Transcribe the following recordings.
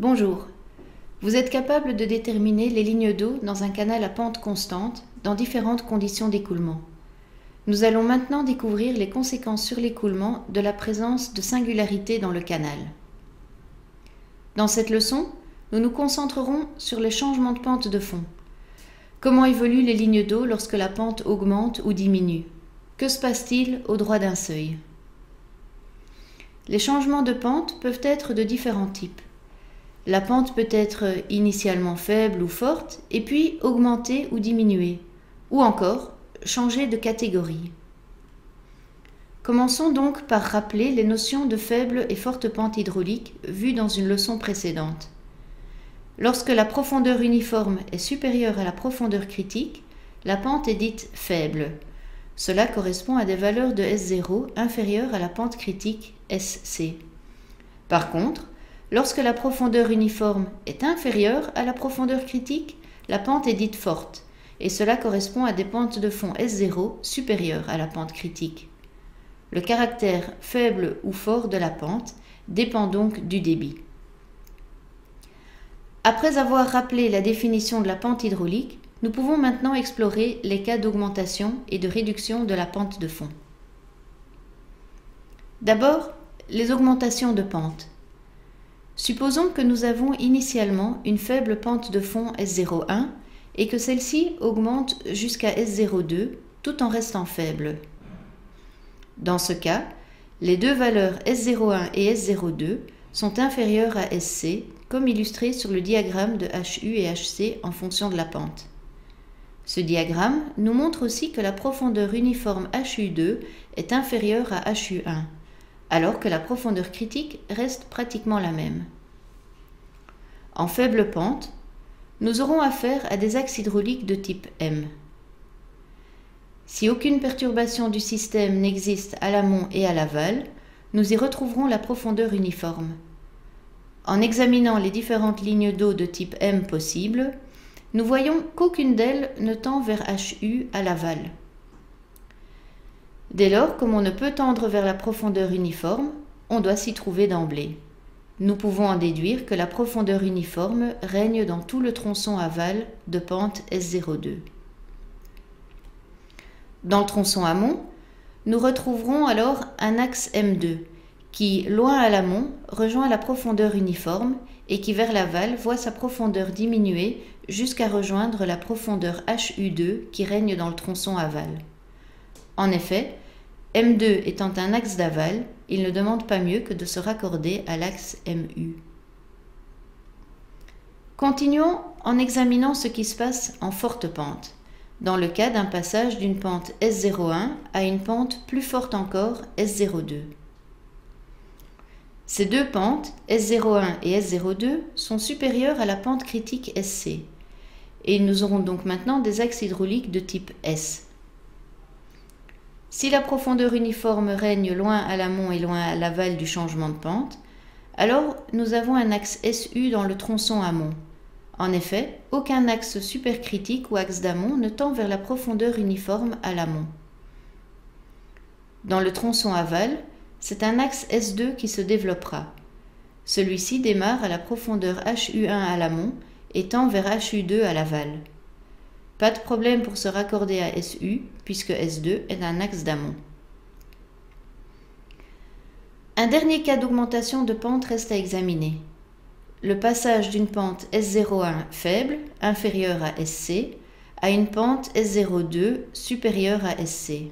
Bonjour. Vous êtes capable de déterminer les lignes d'eau dans un canal à pente constante dans différentes conditions d'écoulement. Nous allons maintenant découvrir les conséquences sur l'écoulement de la présence de singularités dans le canal. Dans cette leçon, nous nous concentrerons sur les changements de pente de fond. Comment évoluent les lignes d'eau lorsque la pente augmente ou diminue? Que se passe-t-il au droit d'un seuil? Les changements de pente peuvent être de différents types. La pente peut être initialement faible ou forte, et puis augmenter ou diminuer, ou encore changer de catégorie. Commençons donc par rappeler les notions de faible et forte pente hydraulique vues dans une leçon précédente. Lorsque la profondeur uniforme est supérieure à la profondeur critique, la pente est dite faible. Cela correspond à des valeurs de S0 inférieures à la pente critique SC. Par contre, lorsque la profondeur uniforme est inférieure à la profondeur critique, la pente est dite forte, et cela correspond à des pentes de fond S0 supérieures à la pente critique. Le caractère faible ou fort de la pente dépend donc du débit. Après avoir rappelé la définition de la pente hydraulique, nous pouvons maintenant explorer les cas d'augmentation et de réduction de la pente de fond. D'abord, les augmentations de pente. Supposons que nous avons initialement une faible pente de fond S01 et que celle-ci augmente jusqu'à S02 tout en restant faible. Dans ce cas, les deux valeurs S01 et S02 sont inférieures à SC, comme illustré sur le diagramme de HU et HC en fonction de la pente. Ce diagramme nous montre aussi que la profondeur uniforme HU2 est inférieure à HU1, alors que la profondeur critique reste pratiquement la même. En faible pente, nous aurons affaire à des axes hydrauliques de type M. Si aucune perturbation du système n'existe à l'amont et à l'aval, nous y retrouverons la profondeur uniforme. En examinant les différentes lignes d'eau de type M possibles, nous voyons qu'aucune d'elles ne tend vers HU à l'aval. Dès lors, comme on ne peut tendre vers la profondeur uniforme, on doit s'y trouver d'emblée. Nous pouvons en déduire que la profondeur uniforme règne dans tout le tronçon aval de pente S02. Dans le tronçon amont, nous retrouverons alors un axe M2 qui, loin à l'amont, rejoint la profondeur uniforme et qui, vers l'aval, voit sa profondeur diminuer jusqu'à rejoindre la profondeur HU2 qui règne dans le tronçon aval. En effet, M2 étant un axe d'aval, il ne demande pas mieux que de se raccorder à l'axe MU. Continuons en examinant ce qui se passe en forte pente, dans le cas d'un passage d'une pente S01 à une pente plus forte encore, S02. Ces deux pentes, S01 et S02, sont supérieures à la pente critique SC, et nous aurons donc maintenant des axes hydrauliques de type S. Si la profondeur uniforme règne loin à l'amont et loin à l'aval du changement de pente, alors nous avons un axe SU dans le tronçon amont. En effet, aucun axe supercritique ou axe d'amont ne tend vers la profondeur uniforme à l'amont. Dans le tronçon aval, c'est un axe S2 qui se développera. Celui-ci démarre à la profondeur HU1 à l'amont et tend vers HU2 à l'aval. Pas de problème pour se raccorder à SU, puisque S2 est un axe d'amont. Un dernier cas d'augmentation de pente reste à examiner. Le passage d'une pente S01 faible, inférieure à SC, à une pente S02 supérieure à SC.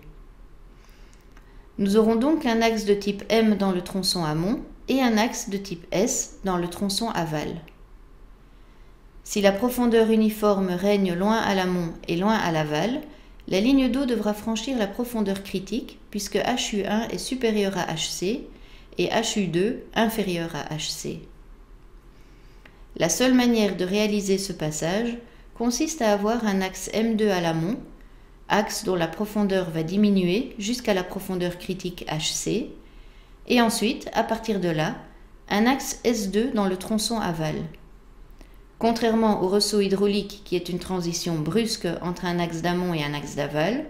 Nous aurons donc un axe de type M dans le tronçon amont et un axe de type S dans le tronçon aval. Si la profondeur uniforme règne loin à l'amont et loin à l'aval, la ligne d'eau devra franchir la profondeur critique puisque HU1 est supérieur à HC et HU2 inférieur à HC. La seule manière de réaliser ce passage consiste à avoir un axe M2 à l'amont, axe dont la profondeur va diminuer jusqu'à la profondeur critique HC, et ensuite, à partir de là, un axe S2 dans le tronçon aval. Contrairement au ressaut hydraulique qui est une transition brusque entre un axe d'amont et un axe d'aval,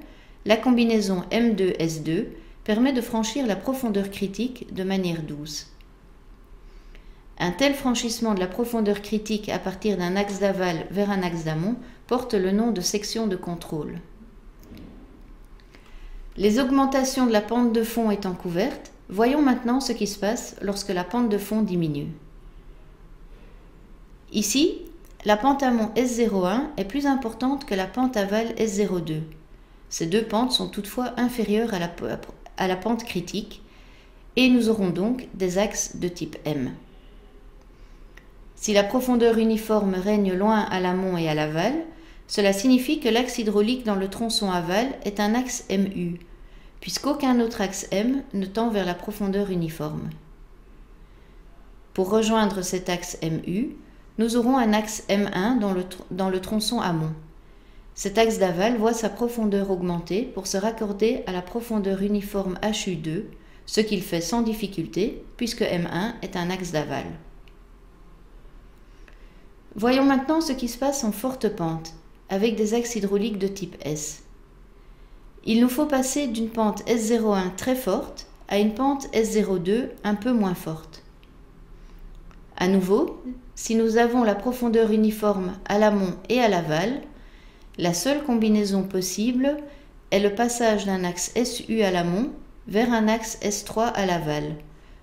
la combinaison M2-S2 permet de franchir la profondeur critique de manière douce. Un tel franchissement de la profondeur critique à partir d'un axe d'aval vers un axe d'amont porte le nom de section de contrôle. Les augmentations de la pente de fond étant couvertes, voyons maintenant ce qui se passe lorsque la pente de fond diminue. Ici, la pente amont S01 est plus importante que la pente aval S02. Ces deux pentes sont toutefois inférieures à la pente critique et nous aurons donc des axes de type M. Si la profondeur uniforme règne loin à l'amont et à l'aval, cela signifie que l'axe hydraulique dans le tronçon aval est un axe MU, puisqu'aucun autre axe M ne tend vers la profondeur uniforme. Pour rejoindre cet axe MU, nous aurons un axe M1 dans le tronçon amont. Cet axe d'aval voit sa profondeur augmenter pour se raccorder à la profondeur uniforme HU2, ce qu'il fait sans difficulté puisque M1 est un axe d'aval. Voyons maintenant ce qui se passe en forte pente, avec des axes hydrauliques de type S. Il nous faut passer d'une pente S01 très forte à une pente S02 un peu moins forte. À nouveau, si nous avons la profondeur uniforme à l'amont et à l'aval, la seule combinaison possible est le passage d'un axe SU à l'amont vers un axe S3 à l'aval,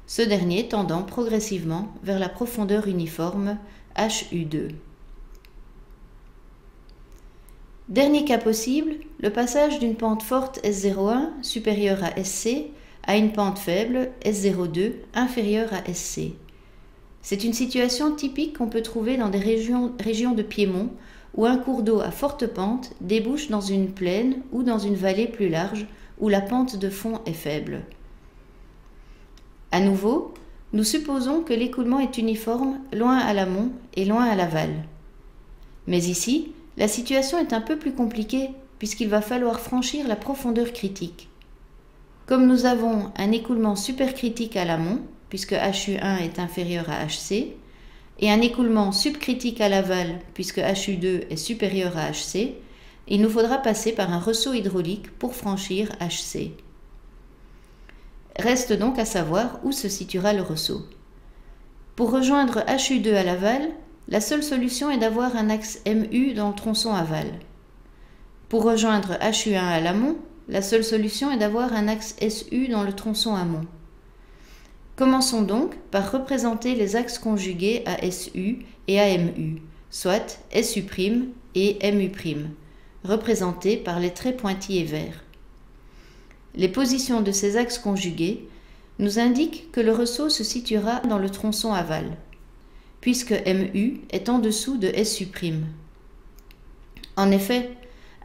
ce dernier tendant progressivement vers la profondeur uniforme HU2. Dernier cas possible, le passage d'une pente forte S01 supérieure à SC à une pente faible S02 inférieure à SC. C'est une situation typique qu'on peut trouver dans des régions de piémont où un cours d'eau à forte pente débouche dans une plaine ou dans une vallée plus large où la pente de fond est faible. À nouveau, nous supposons que l'écoulement est uniforme loin à l'amont et loin à l'aval. Mais ici, la situation est un peu plus compliquée puisqu'il va falloir franchir la profondeur critique. Comme nous avons un écoulement supercritique à l'amont, puisque HU1 est inférieur à HC, et un écoulement subcritique à l'aval, puisque HU2 est supérieur à HC, il nous faudra passer par un ressaut hydraulique pour franchir HC. Reste donc à savoir où se situera le ressaut. Pour rejoindre HU2 à l'aval, la seule solution est d'avoir un axe MU dans le tronçon aval. Pour rejoindre HU1 à l'amont, la seule solution est d'avoir un axe SU dans le tronçon amont. Commençons donc par représenter les axes conjugués à SU et à MU, soit SU' et MU', représentés par les traits pointillés verts. Les positions de ces axes conjugués nous indiquent que le ressaut se situera dans le tronçon aval, puisque MU est en dessous de SU'. En effet,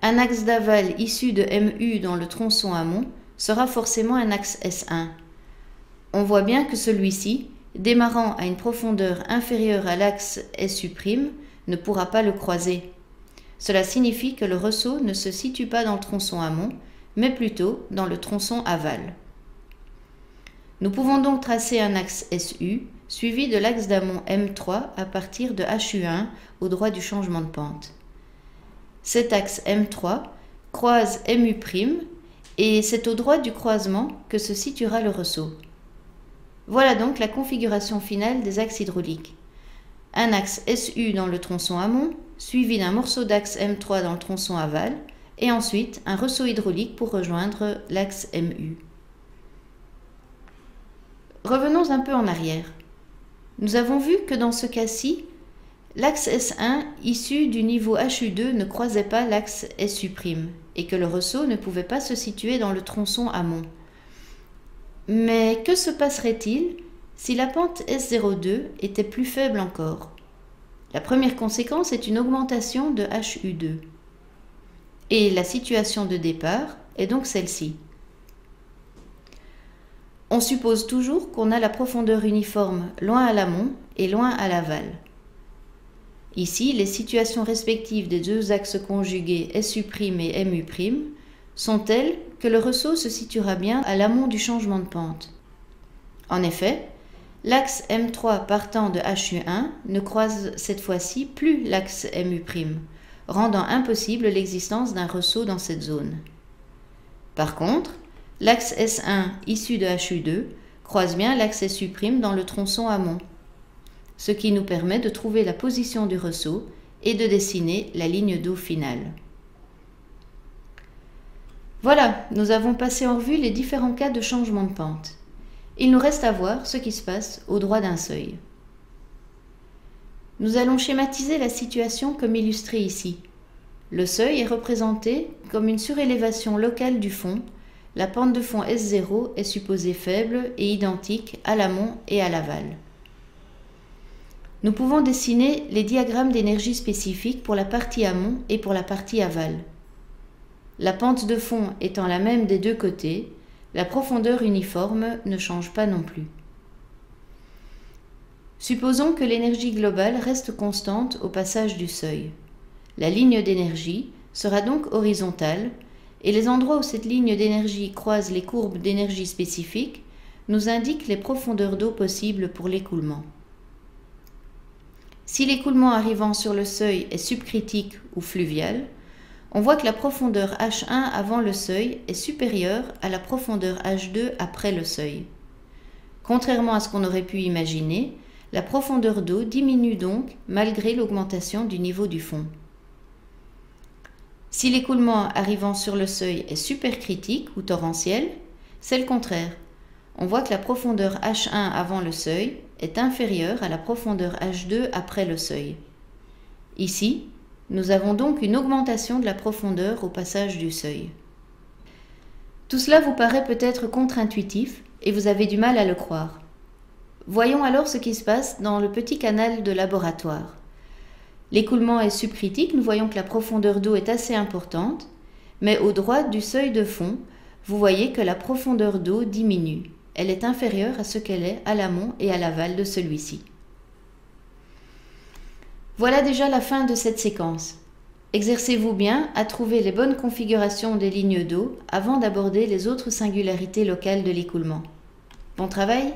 un axe d'aval issu de MU dans le tronçon amont sera forcément un axe S1. On voit bien que celui-ci, démarrant à une profondeur inférieure à l'axe SU', ne pourra pas le croiser. Cela signifie que le ressaut ne se situe pas dans le tronçon amont, mais plutôt dans le tronçon aval. Nous pouvons donc tracer un axe SU, suivi de l'axe d'amont M3 à partir de HU1 au droit du changement de pente. Cet axe M3 croise MU' et c'est au droit du croisement que se situera le ressaut. Voilà donc la configuration finale des axes hydrauliques. Un axe SU dans le tronçon amont, suivi d'un morceau d'axe M3 dans le tronçon aval, et ensuite un ressaut hydraulique pour rejoindre l'axe MU. Revenons un peu en arrière. Nous avons vu que dans ce cas-ci, l'axe S1 issu du niveau HU2 ne croisait pas l'axe SU' et que le ressaut ne pouvait pas se situer dans le tronçon amont. Mais que se passerait-il si la pente S02 était plus faible encore? La première conséquence est une augmentation de HU2. Et la situation de départ est donc celle-ci. On suppose toujours qu'on a la profondeur uniforme loin à l'amont et loin à l'aval. Ici, les situations respectives des deux axes conjugués SU' et MU' sont telles que le ressaut se situera bien à l'amont du changement de pente. En effet, l'axe M3 partant de HU1 ne croise cette fois-ci plus l'axe MU', rendant impossible l'existence d'un ressaut dans cette zone. Par contre, l'axe S1 issu de HU2 croise bien l'axe SU' dans le tronçon amont. ce qui nous permet de trouver la position du ressaut et de dessiner la ligne d'eau finale. Voilà, nous avons passé en revue les différents cas de changement de pente. Il nous reste à voir ce qui se passe au droit d'un seuil. Nous allons schématiser la situation comme illustré ici. Le seuil est représenté comme une surélévation locale du fond. La pente de fond S0 est supposée faible et identique à l'amont et à l'aval. Nous pouvons dessiner les diagrammes d'énergie spécifique pour la partie amont et pour la partie aval. La pente de fond étant la même des deux côtés, la profondeur uniforme ne change pas non plus. Supposons que l'énergie globale reste constante au passage du seuil. La ligne d'énergie sera donc horizontale et les endroits où cette ligne d'énergie croise les courbes d'énergie spécifique nous indiquent les profondeurs d'eau possibles pour l'écoulement. Si l'écoulement arrivant sur le seuil est subcritique ou fluvial, on voit que la profondeur H1 avant le seuil est supérieure à la profondeur H2 après le seuil. Contrairement à ce qu'on aurait pu imaginer, la profondeur d'eau diminue donc malgré l'augmentation du niveau du fond. Si l'écoulement arrivant sur le seuil est supercritique ou torrentiel, c'est le contraire. On voit que la profondeur H1 avant le seuil est inférieure à la profondeur H2 après le seuil. Ici, nous avons donc une augmentation de la profondeur au passage du seuil. Tout cela vous paraît peut-être contre-intuitif et vous avez du mal à le croire. Voyons alors ce qui se passe dans le petit canal de laboratoire. L'écoulement est subcritique, nous voyons que la profondeur d'eau est assez importante, mais au droit du seuil de fond, vous voyez que la profondeur d'eau diminue. Elle est inférieure à ce qu'elle est à l'amont et à l'aval de celui-ci. Voilà déjà la fin de cette séquence. Exercez-vous bien à trouver les bonnes configurations des lignes d'eau avant d'aborder les autres singularités locales de l'écoulement. Bon travail!